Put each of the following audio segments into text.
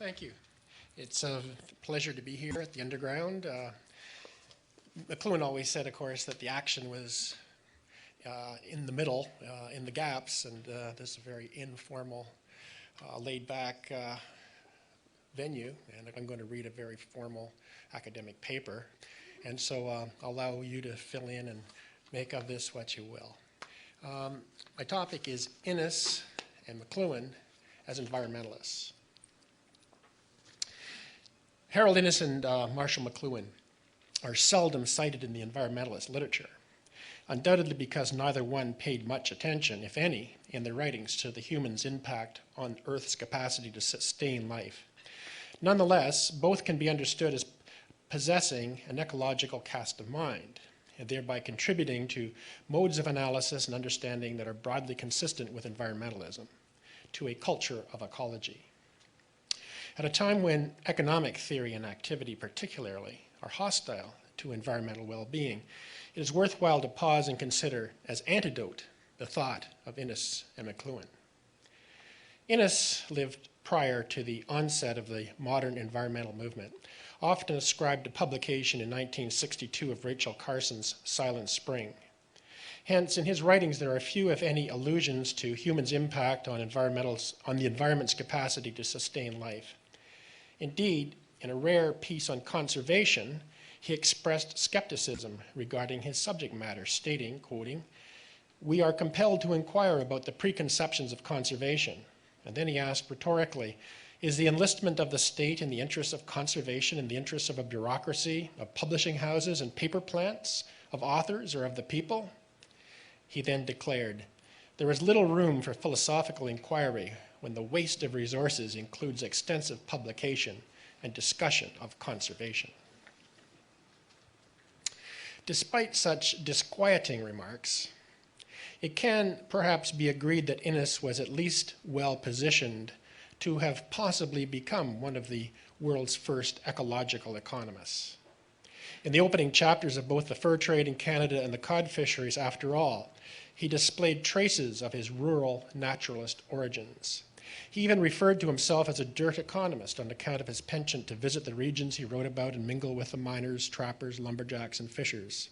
Thank you. It's a pleasure to be here at the Underground. Mcluhan always said, of course, that the action was in the middle, in the gaps, and this is a very informal, laid-back venue, and I'm going to read a very formal academic paper. And so I'll allow you to fill in and make of this what you will. My topic is Innes and Mcluhan as environmentalists. Harold Innes and Marshall Mcluhan are seldom cited in the environmentalist literature, undoubtedly because neither one paid much attention, if any, in their writings to the human's impact on Earth's capacity to sustain life. Nonetheless, both can be understood as possessing an ecological cast of mind, and thereby contributing to modes of analysis and understanding that are broadly consistent with environmentalism, to a culture of ecology. At a time when economic theory and activity particularly are hostile to environmental well-being, it is worthwhile to pause and consider as antidote the thought of Innes and Mcluhan. Innes lived prior to the onset of the modern environmental movement, often ascribed to publication in 1962 of Rachel Carson's Silent Spring. Hence, in his writings, there are few, if any, allusions to humans' impact on the environment's capacity to sustain life. Indeed, in a rare piece on conservation, he expressed skepticism regarding his subject matter, stating, quoting, "We are compelled to inquire about the preconceptions of conservation." And then he asked rhetorically, "Is the enlistment of the state in the interests of conservation in the interests of a bureaucracy, of publishing houses and paper plants, of authors, or of the people?" He then declared, "There is little room for philosophical inquiry when the waste of resources includes extensive publication and discussion of conservation." Despite such disquieting remarks, it can perhaps be agreed that Innes was at least well positioned to have possibly become one of the world's first ecological economists. In the opening chapters of both the fur trade in Canada and the cod fisheries, after all, he displayed traces of his rural naturalist origins. He even referred to himself as a dirt economist on account of his penchant to visit the regions he wrote about and mingle with the miners, trappers, lumberjacks, and fishers.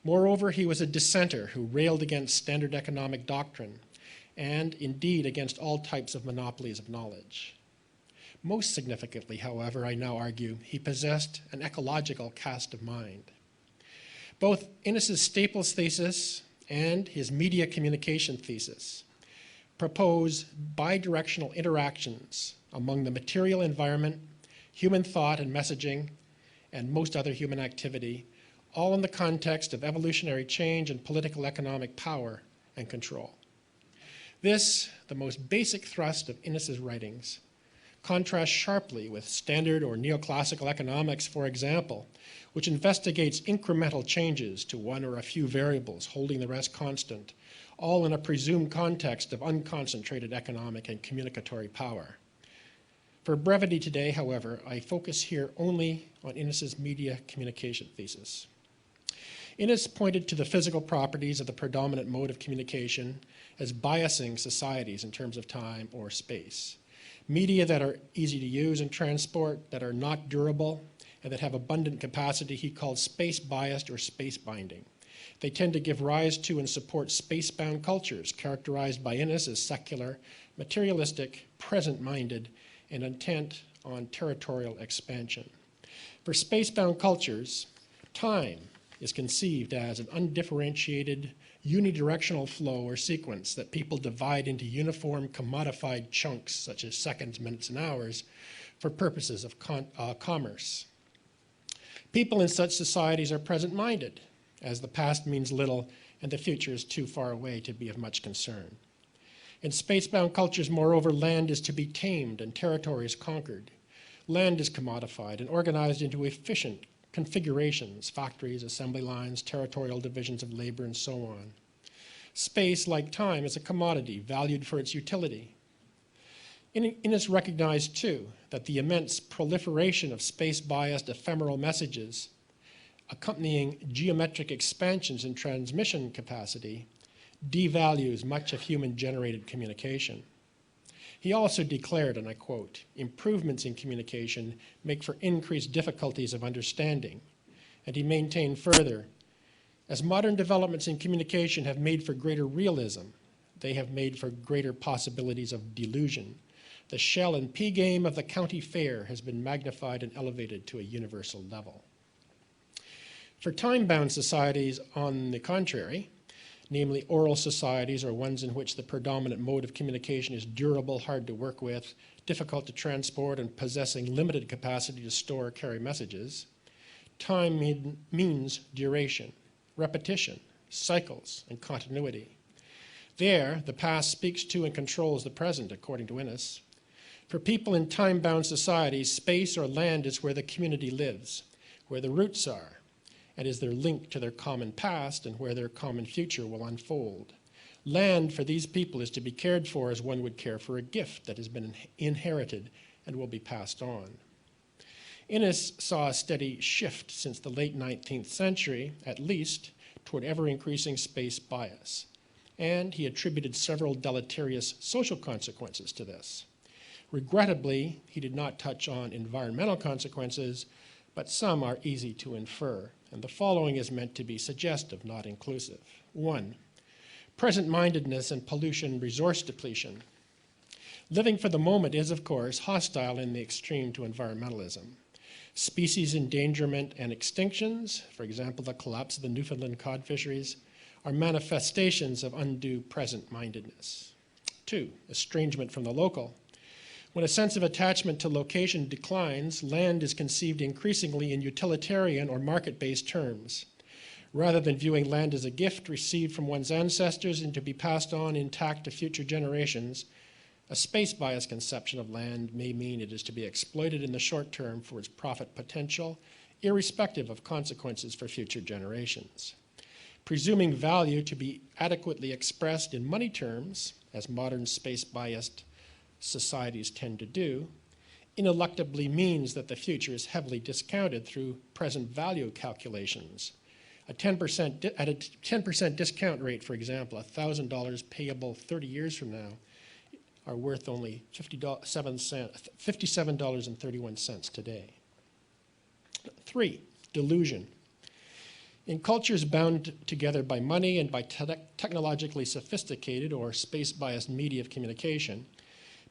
Moreover, he was a dissenter who railed against standard economic doctrine and, indeed, against all types of monopolies of knowledge. Most significantly, however, I now argue, he possessed an ecological cast of mind. Both Innes's Staples thesis and his media communication thesis propose bidirectional interactions among the material environment, human thought and messaging, and most other human activity, all in the context of evolutionary change and political economic power and control. This, the most basic thrust of Innes's writings, contrasts sharply with standard or neoclassical economics, for example, which investigates incremental changes to one or a few variables, holding the rest constant, all in a presumed context of unconcentrated economic and communicatory power. For brevity today, however, I focus here only on Innes's media communication thesis. Innes pointed to the physical properties of the predominant mode of communication as biasing societies in terms of time or space. Media that are easy to use and transport, that are not durable, and that have abundant capacity he called space-biased or space-binding. They tend to give rise to and support space-bound cultures characterized by Innes as secular, materialistic, present-minded, and intent on territorial expansion. For space-bound cultures, time is conceived as an undifferentiated, unidirectional flow or sequence that people divide into uniform, commodified chunks, such as seconds, minutes, and hours, for purposes of commerce. People in such societies are present-minded, as the past means little and the future is too far away to be of much concern. In space-bound cultures, moreover, land is to be tamed and territories conquered. Land is commodified and organized into efficient configurations, factories, assembly lines, territorial divisions of labor, and so on. Space, like time, is a commodity valued for its utility. Innes recognized, too, that the immense proliferation of space-biased ephemeral messages accompanying geometric expansions in transmission capacity devalues much of human-generated communication. He also declared, and I quote, "Improvements in communication make for increased difficulties of understanding." And he maintained further, "As modern developments in communication have made for greater realism, they have made for greater possibilities of delusion. The shell and pea game of the county fair has been magnified and elevated to a universal level." For time-bound societies, on the contrary, namely oral societies or ones in which the predominant mode of communication is durable, hard to work with, difficult to transport, and possessing limited capacity to store or carry messages, time means duration, repetition, cycles, and continuity. There, the past speaks to and controls the present, according to Innes. For people in time-bound societies, space or land is where the community lives, where the roots are, and is their link to their common past and where their common future will unfold. Land for these people is to be cared for as one would care for a gift that has been inherited and will be passed on. Innes saw a steady shift since the late 19th century, at least, toward ever-increasing space bias, and he attributed several deleterious social consequences to this. Regrettably, he did not touch on environmental consequences, but some are easy to infer, and the following is meant to be suggestive, not inclusive. 1. Present-mindedness and pollution resource depletion. Living for the moment is, of course, hostile in the extreme to environmentalism. Species endangerment and extinctions, for example, the collapse of the Newfoundland cod fisheries, are manifestations of undue present-mindedness. 2. Estrangement from the local. When a sense of attachment to location declines, land is conceived increasingly in utilitarian or market-based terms. Rather than viewing land as a gift received from one's ancestors and to be passed on intact to future generations, a space-biased conception of land may mean it is to be exploited in the short term for its profit potential, irrespective of consequences for future generations. Presuming value to be adequately expressed in money terms, as modern space-biased societies tend to do, ineluctably means that the future is heavily discounted through present value calculations. At a 10% discount rate, for example, $1,000 payable 30 years from now are worth only $57.31 today. 3, delusion. In cultures bound together by money and by technologically sophisticated or space-biased media of communication,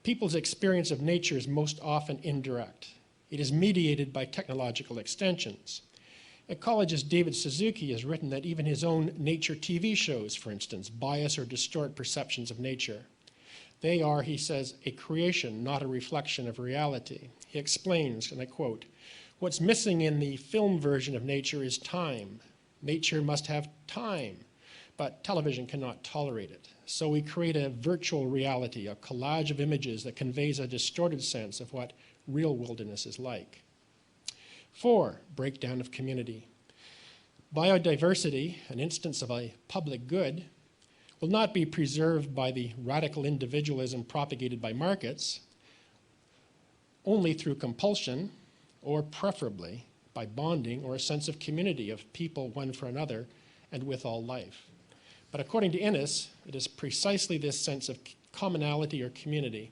people's experience of nature is most often indirect. It is mediated by technological extensions. Ecologist David Suzuki has written that even his own nature TV shows, for instance, bias or distort perceptions of nature. They are, he says, a creation, not a reflection of reality. He explains, and I quote, "What's missing in the film version of nature is time. Nature must have time, but television cannot tolerate it. So we create a virtual reality, a collage of images that conveys a distorted sense of what real wilderness is like." 4, breakdown of community. Biodiversity, an instance of a public good, will not be preserved by the radical individualism propagated by markets, only through compulsion, or preferably by bonding or a sense of community of people one for another and with all life. But according to Innes, it is precisely this sense of commonality or community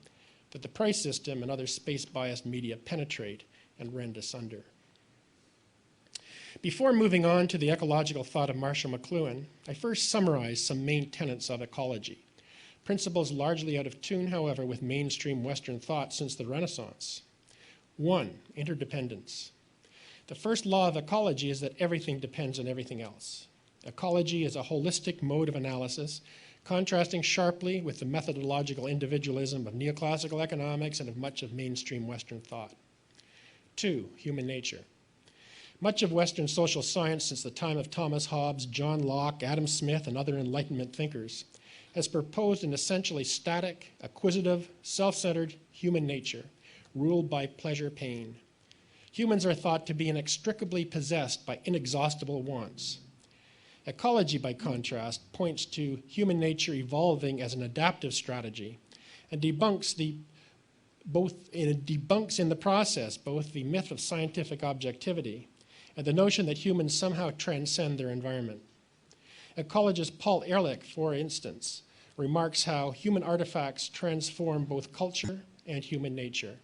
that the price system and other space-biased media penetrate and rend asunder. Before moving on to the ecological thought of Marshall Mcluhan, I first summarize some main tenets of ecology, principles largely out of tune, however, with mainstream Western thought since the Renaissance. 1, interdependence. The first law of ecology is that everything depends on everything else. Ecology is a holistic mode of analysis, contrasting sharply with the methodological individualism of neoclassical economics and of much of mainstream Western thought. 2, human nature. Much of Western social science since the time of Thomas Hobbes, John Locke, Adam Smith, and other Enlightenment thinkers has proposed an essentially static, acquisitive, self-centered human nature, ruled by pleasure-pain. Humans are thought to be inextricably possessed by inexhaustible wants. Ecology, by contrast, points to human nature evolving as an adaptive strategy and debunks in the process both the myth of scientific objectivity and the notion that humans somehow transcend their environment. Ecologist Paul Ehrlich, for instance, remarks how human artifacts transform both culture and human nature.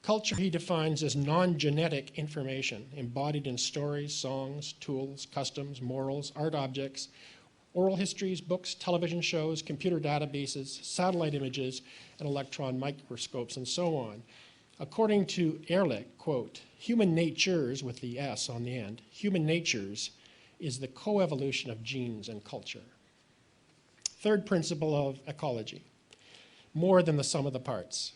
Culture he defines as non-genetic information embodied in stories, songs, tools, customs, morals, art objects, oral histories, books, television shows, computer databases, satellite images, and electron microscopes, and so on. According to Ehrlich, quote, human natures, with the S on the end, human natures is the coevolution of genes and culture. Third principle of ecology, more than the sum of the parts.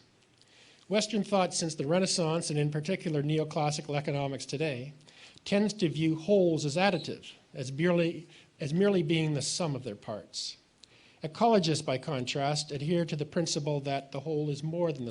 Western thought since the Renaissance, and in particular neoclassical economics today, tends to view wholes as additive, as merely being the sum of their parts. Ecologists, by contrast, adhere to the principle that the whole is more than the